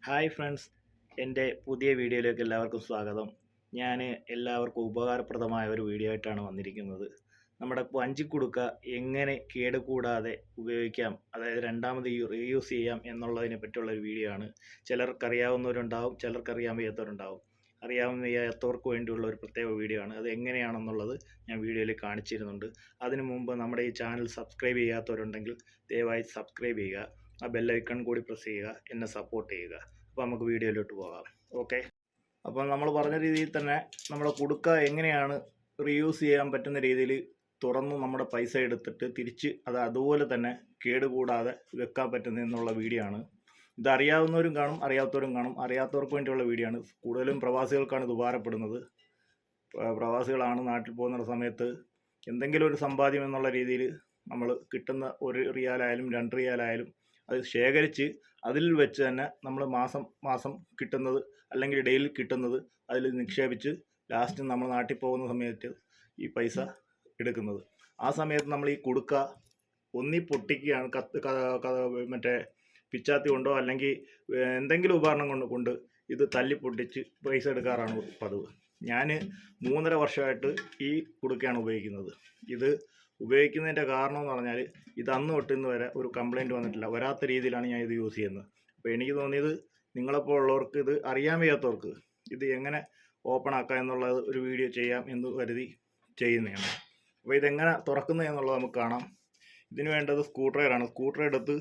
Hi friends, എൻ്റെ പുതിയ വീഡിയോയിലേക്ക് എല്ലാവർക്കും സ്വാഗതം. ഞാൻ എല്ലാവർക്കും ഉപകാരപ്രദമായ ഒരു വീഡിയോ ആയിട്ടാണ് വന്നിരിക്കുന്നത്. നമ്മുടെ വഞ്ചിക്കുടുക്ക എങ്ങനെ കേടുകൂടാതെ ഉപയോഗിക്കാം, അതായത് രണ്ടാമത് റീയൂസ് ചെയ്യാം എന്നുള്ളതിനെ പറ്റിയുള്ള ഒരു വീഡിയോ ആണ്. ചിലർക്കറിയാവുന്നവരുണ്ടാവും, ചിലർക്കറിയാൻ വയ്യാത്തവരുണ്ടാവും. അറിയാൻ വയ്യാത്തവർക്ക് വേണ്ടിയുള്ള ഒരു പ്രത്യേക വീഡിയോ ആണ്. അത് എങ്ങനെയാണെന്നുള്ളത് ഞാൻ വീഡിയോയിൽ കാണിച്ചിരുന്നുണ്ട്. അതിനു മുമ്പ് നമ്മുടെ ഈ ചാനൽ സബ്സ്ക്രൈബ് ചെയ്യാത്തവരുണ്ടെങ്കിൽ ദയവായി സബ്സ്ക്രൈബ് ചെയ്യുക, ആ ബെല്ലൈക്കൺ കൂടി പ്രസ് ചെയ്യുക, എന്നെ സപ്പോർട്ട് ചെയ്യുക. അപ്പോൾ നമുക്ക് വീഡിയോയിലോട്ട് പോകാം. ഓക്കെ, അപ്പോൾ നമ്മൾ പറഞ്ഞ രീതിയിൽ തന്നെ നമ്മുടെ കുടുക്ക എങ്ങനെയാണ് റീയൂസ് ചെയ്യാൻ പറ്റുന്ന രീതിയിൽ തുറന്ന് നമ്മുടെ പൈസ എടുത്തിട്ട് തിരിച്ച് അത് അതുപോലെ തന്നെ കേടുകൂടാതെ വെക്കാൻ പറ്റുന്നതെന്നുള്ള വീഡിയോ ആണ്. ഇതറിയാവുന്നവരും കാണും, അറിയാത്തവരും കാണും. അറിയാത്തവർക്ക് വേണ്ടിയുള്ള വീഡിയോ ആണ്. കൂടുതലും പ്രവാസികൾക്കാണ് ഇത് ഉപകാരപ്പെടുന്നത്. പ്രവാസികളാണ് നാട്ടിൽ പോകുന്ന സമയത്ത് എന്തെങ്കിലും ഒരു സമ്പാദ്യം എന്നുള്ള രീതിയിൽ നമ്മൾ കിട്ടുന്ന 1 റിയാലായാലും 2 റിയാലായാലും അത് ശേഖരിച്ച് അതിൽ വെച്ച് തന്നെ നമ്മൾ മാസം കിട്ടുന്നത് അല്ലെങ്കിൽ ഡെയിലി കിട്ടുന്നത് അതിൽ നിക്ഷേപിച്ച് ലാസ്റ്റ് നമ്മൾ നാട്ടിൽ പോകുന്ന സമയത്ത് ഈ പൈസ എടുക്കുന്നത്. ആ സമയത്ത് നമ്മൾ ഈ കുടുക്ക ഒന്നി പൊട്ടിക്കുകയാണ്, മറ്റേ പിച്ചാത്തി കൊണ്ടോ അല്ലെങ്കിൽ എന്തെങ്കിലും ഉപകരണം കൊണ്ട് ഇത് തല്ലി പൊട്ടിച്ച് പൈസ എടുക്കാറാണ് പതിവ്. ഞാൻ 3.5 വർഷമായിട്ട് ഈ കുടുക്കയാണ് ഉപയോഗിക്കുന്നത്. ഇത് ഉപയോഗിക്കുന്നതിൻ്റെ കാരണം എന്ന് പറഞ്ഞാൽ ഇത് അന്ന് തൊട്ട് ഇന്ന് വരെ ഒരു കംപ്ലൈൻറ്റ് വന്നിട്ടില്ല. വരാത്ത രീതിയിലാണ് ഞാൻ ഇത് യൂസ് ചെയ്യുന്നത്. അപ്പോൾ എനിക്ക് തോന്നിയത് നിങ്ങളപ്പോൾ ഉള്ളവർക്ക്, ഇത് അറിയാൻ വയ്യാത്തവർക്ക് ഇത് എങ്ങനെ ഓപ്പൺ ആക്കാം എന്നുള്ളത് ഒരു വീഡിയോ ചെയ്യാം എന്ന് കരുതി ചെയ്യുന്നതാണ്. അപ്പോൾ ഇതെങ്ങനെ തുറക്കുന്നത് എന്നുള്ളത് നമുക്ക് കാണാം. ഇതിന് വേണ്ടത് സ്ക്രൂ ഡ്രൈവറാണ്. സ്ക്രൂ ഡ്രൈവർ എടുത്ത്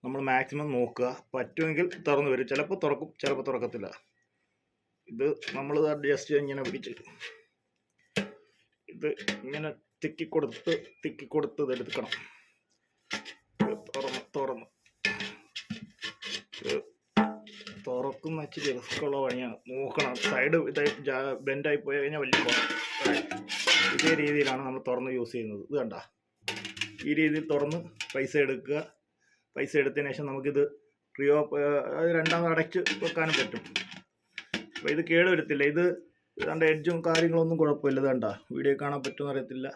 നമ്മൾ മാക്സിമം നോക്കുക, പറ്റുമെങ്കിൽ തുറന്നു വരും. ചിലപ്പോൾ തുറക്കും, ചിലപ്പോൾ തുറക്കത്തില്ല. ഇത് നമ്മൾ ജസ്റ്റ് ഇങ്ങനെ പിടിച്ച് ഇത് ഇങ്ങനെ തിക്കിക്കൊടുത്ത് ഇത് എടുക്കണം. തുറക്കുന്ന വെച്ച് റിസ്ക്കുള്ള പണിയാണ്. നോക്കണം, സൈഡ് ഇത് ബെൻഡായി പോയി കഴിഞ്ഞാൽ വലിയ ഇതേ രീതിയിലാണ് നമ്മൾ തുറന്ന് യൂസ് ചെയ്യുന്നത്. ഇത് കണ്ട, ഈ രീതിയിൽ തുറന്ന് പൈസ എടുക്കുക. പൈസ എടുത്തതിന് ശേഷം നമുക്കിത് രണ്ടാമത് അടച്ച് വെക്കാനും പറ്റും. അപ്പോൾ ഇത് കേടുവരത്തില്ല. ഇത് കണ്ട എഡ്ജും കാര്യങ്ങളൊന്നും കുഴപ്പമില്ല. ഇത് കണ്ട, വീഡിയോ കാണാൻ പറ്റുമെന്ന് അറിയത്തില്ല.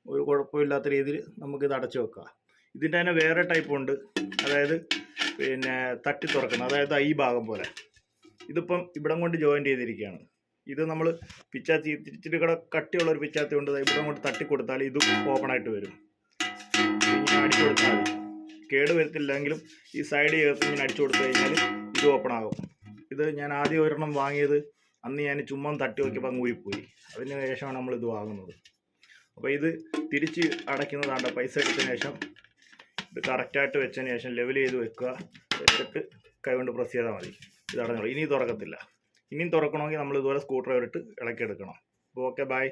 ഒരു കുഴപ്പമില്ലാത്ത രീതിയിൽ നമുക്കിത് അടച്ചു വെക്കാം. ഇതിൻ്റെ തന്നെ വേറെ ടൈപ്പ് ഉണ്ട്, അതായത് പിന്നെ തട്ടി തുറക്കുന്നത്, അതായത് ഈ ഭാഗം പോലെ. ഇതിപ്പം ഇവിടം കൊണ്ട് ജോയിൻ്റ് ചെയ്തിരിക്കുകയാണ്. ഇത് നമ്മൾ പിച്ചാത്തി ഇച്ചിരി കൂടെ കട്ടിയുള്ളൊരു പിച്ചാത്തി കൊണ്ട് ഇവിടം കൊണ്ട് തട്ടി കൊടുത്താൽ ഇത് ഓപ്പണായിട്ട് വരും. ഇങ്ങനെ അടിച്ചു കൊടുത്താൽ മതി, കേട് വരത്തില്ലെങ്കിലും ഈ സൈഡ് ചേർത്ത് ഇങ്ങനെ അടിച്ചു കൊടുത്തു കഴിഞ്ഞാൽ ഇത് ഓപ്പൺ ആകും. ഇത് ഞാൻ ആദ്യം ഒരെണ്ണം വാങ്ങിയത് അന്ന് ഞാൻ ചുമ്മാ തട്ടി നോക്കിയപ്പോൾ അങ്ങ് ഊരിപ്പോയി. അതിന് ശേഷമാണ് നമ്മളിത് വാങ്ങുന്നത്. അപ്പോൾ ഇത് തിരിച്ച് അടയ്ക്കുന്നതാണ്ട് പൈസ എടുത്തതിന് ശേഷം ഇത് കറക്റ്റായിട്ട് വെച്ചതിന് ശേഷം ലെവൽ ചെയ്ത് വെക്കുക. വെച്ചിട്ട് കൈ കൊണ്ട് പ്രസ് ചെയ്താൽ മതി. ഇത് അടഞ്ഞോളൂ. ഇനി തുറക്കത്തില്ല. ഇനിയും തുറക്കണമെങ്കിൽ നമ്മൾ ഇതുപോലെ സ്ക്രൂ ഡ്രൈവർ ഇട്ട് ഇളക്കിയെടുക്കണം. അപ്പോൾ ഓക്കെ, ബൈ.